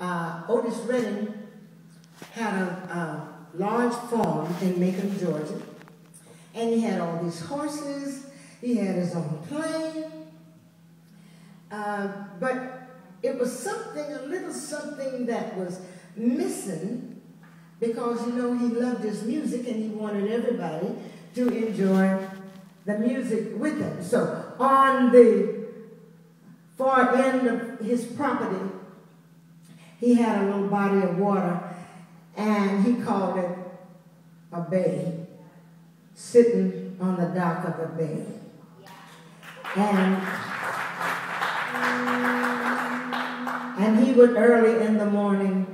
Otis Redding had a large farm in Macon, Georgia, and he had all these horses. He had his own plane, but it was something, a little something that was missing, because, you know, he loved his music and he wanted everybody to enjoy the music with him. So on the far end of his property, he had a little body of water, and he called it a bay, sitting on the dock of a bay. And he would early in the morning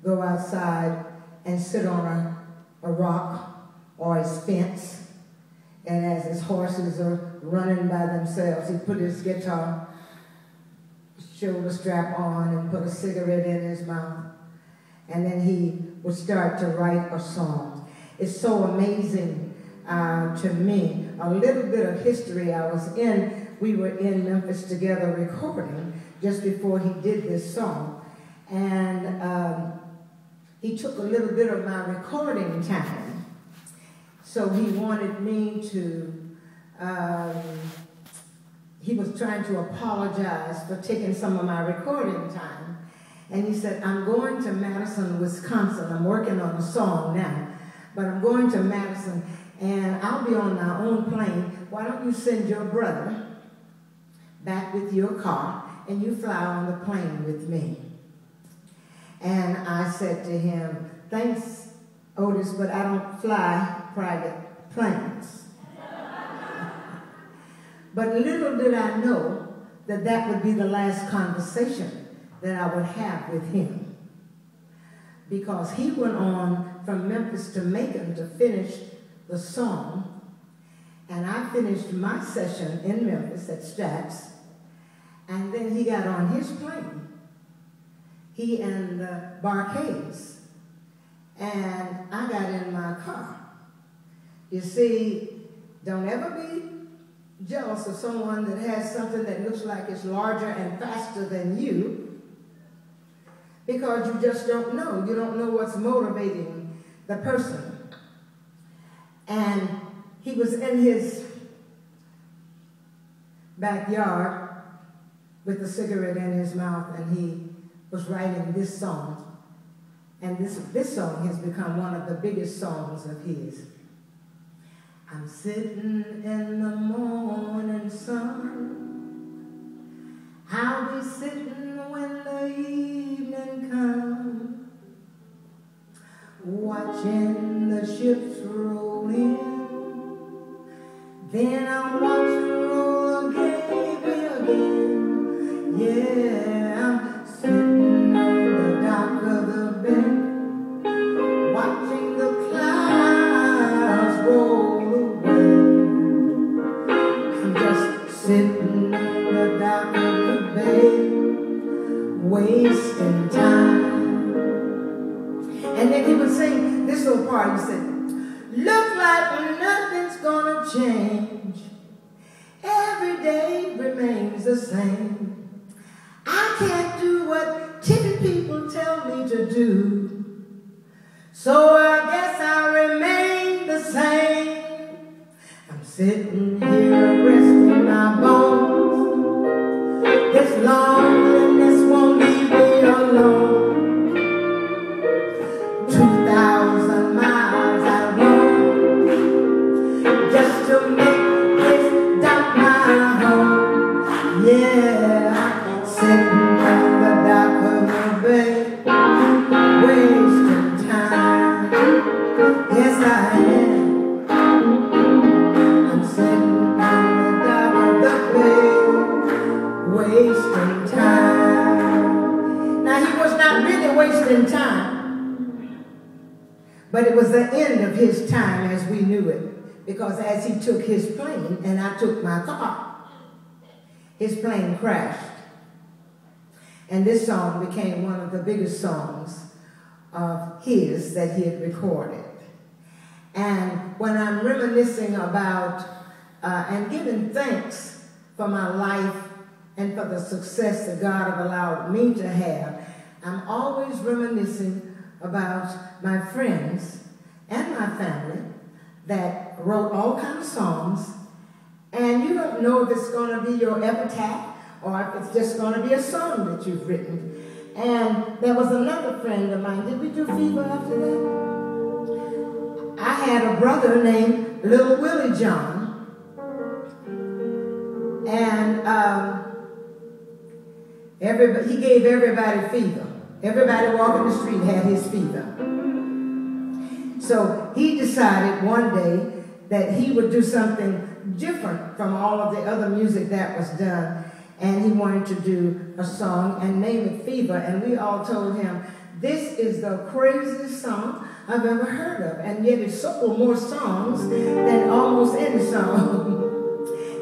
go outside and sit on a rock or his fence, and as his horses are running by themselves, he'd put his guitar shoulder strap on and put a cigarette in his mouth, and then he would start to write a song. It's so amazing to me. A little bit of history. We were in Memphis together recording just before he did this song, and he took a little bit of my recording time. So he wanted me to, he was trying to apologize for taking some of my recording time. And he said, I'm going to Madison, Wisconsin. I'm working on a song now, but I'm going to Madison, and I'll be on my own plane. Why don't you send your brother back with your car, and you fly on the plane with me? And I said to him, thanks, Otis, but I don't fly private planes. But little did I know that that would be the last conversation that I would have with him, because he went on from Memphis to Macon to finish the song, and I finished my session in Memphis at Stax, and then he got on his plane, he and the Barcades, and I got in my car. You see, don't ever be jealous of someone that has something that looks like it's larger and faster than you, because you just don't know. You don't know what's motivating the person. And he was in his backyard with a cigarette in his mouth, and he was writing this song. And this song has become one of the biggest songs of his. I'm sitting in the morning sun, I'll be sitting when the evening comes, watching the ships roll in, then I'll watch them roll again. Yeah, I'm sitting on the dock of the bay, watching the clouds roll. Sitting on the dock of the bay, wasting time. And then he would sing this little part. He said, look like nothing's gonna change, every day remains the same. I can't do what 10 people tell me to do, so I guess I'll remain the same. I'm sitting here resting my bones, this loneliness won't leave me alone. 2,000 miles I roam, just to make this dock my home. Yeah, I'm sitting on the dock of the bay, wasting time. Yes, I am. Wasting time. Now, he was not really wasting time, but it was the end of his time as we knew it, because as he took his plane and I took my car, his plane crashed. And this song became one of the biggest songs of his that he had recorded. And when I'm reminiscing about and giving thanks for my life and for the success that God have allowed me to have, I'm always reminiscing about my friends and my family that wrote all kinds of songs, and you don't know if it's going to be your epitaph or if it's just going to be a song that you've written. And there was another friend of mine. Did we do Fever after that? I had a brother named Little Willie John, and he gave everybody fever. Everybody walking the street had his fever. So he decided one day that he would do something different from all of the other music that was done, and he wanted to do a song and name it Fever. And we all told him, this is the craziest song I've ever heard of, and yet it sold more songs than almost any song.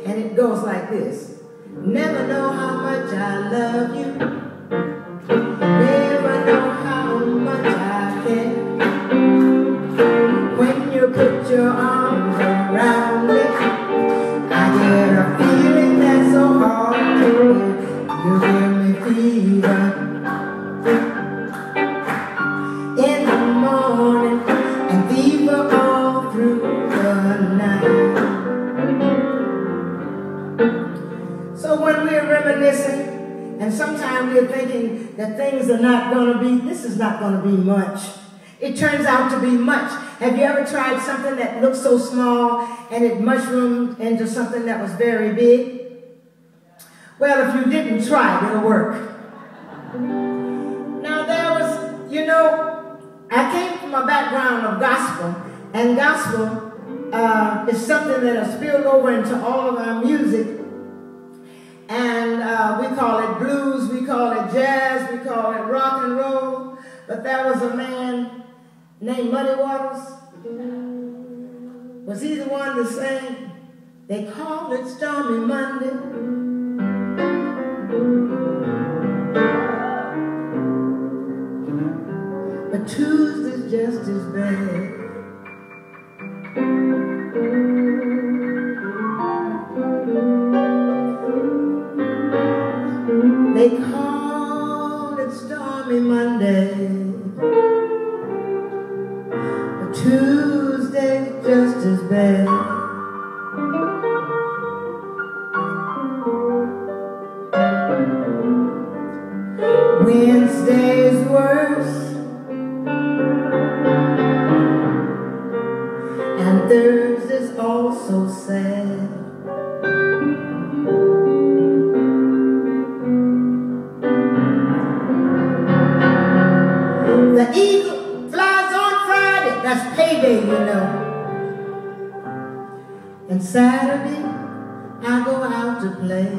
And it goes like this: never know how much I love you, never know how much I care. When you put your arms around me, I get a feeling that's so hard to bear. You give me fever in the morning and fever all through the night. So when we're reminiscing, and sometimes we're thinking that things are not going to be, this is not going to be much. It turns out to be much. Have you ever tried something that looked so small and it mushroomed into something that was very big? Well, if you didn't try it, it'll work. Now there was, you know, I came from a background of gospel, and gospel is something that has spilled over into all of our music. And we call it blues, we call it jazz, we call it rock and roll. But there was a man named Muddy Waters. Was he the one that sang, they call it Stormy Monday? But Tuesday's just as bad. They call it Stormy Monday, but Tuesday just as bad. Wednesday's worse, and Thursday's also sad. The eagle flies on Friday, that's payday, you know. And Saturday, I go out to play.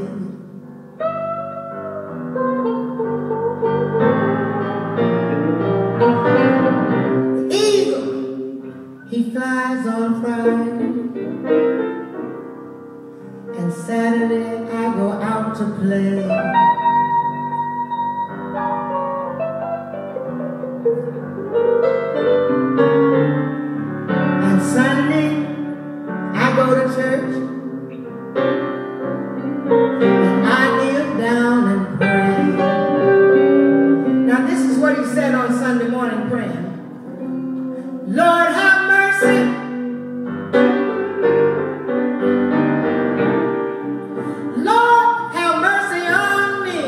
The eagle, he flies on Friday. And Saturday, I go out to play. Sunday, I go to church, and I kneel down and pray. Now this is what he said on Sunday morning praying. Lord, have mercy. Lord, have mercy on me.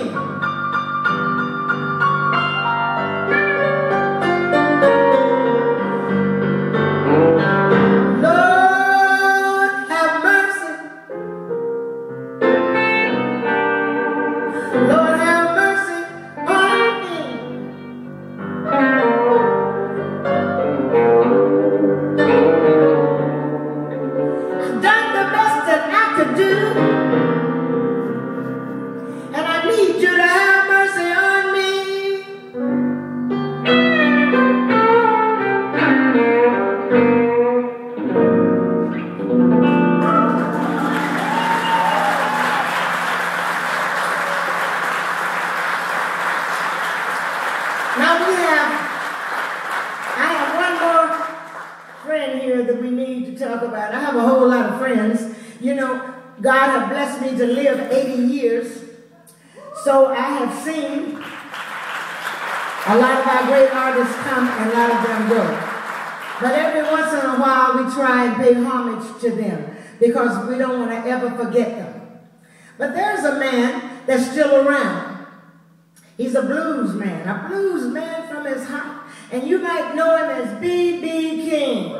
Lord, have mercy on me. I've done the best that I could do, and I need you to have mercy on me. Now I have one more friend here that we need to talk about. I have a whole lot of friends. You know, God has blessed me to live 80 years. So I have seen A lot of our great artists come and a lot of them go. But every once in a while we try and pay homage to them because we don't want to ever forget them. But there's a man that's still around. He's a blues man from his heart. And you might know him as B.B. King.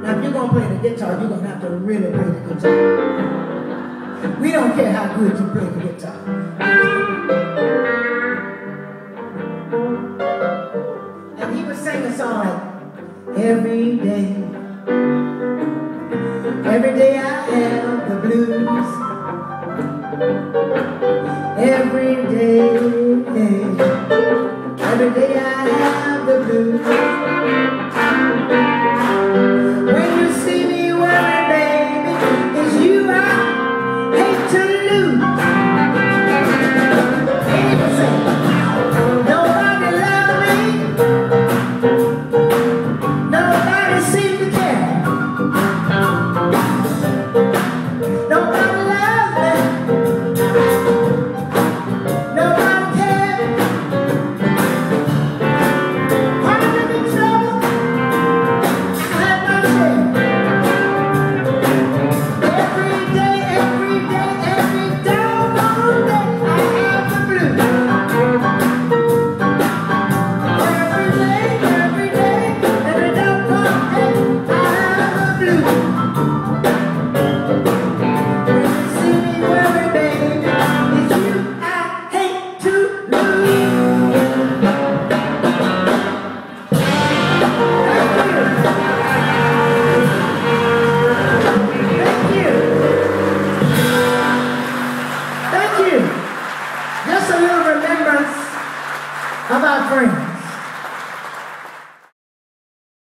Now if you're going to play the guitar, you're going to have to really play the guitar. We don't care how good you play the guitar. And he would sing a song like, every day I have the blues. Every day I have the blues. When you see me worried, baby, it's you I hate to lose. People say, nobody loves me. Nobody seems to care. Nobody loves me. Nobody cares. I'm in trouble. I have my share. Every doggone day, I have the blues. Every doggone day, I have the blues. When you see me worry, baby, it's you I hate to lose. Thank you. Thank you. Just a little remembrance of our friend.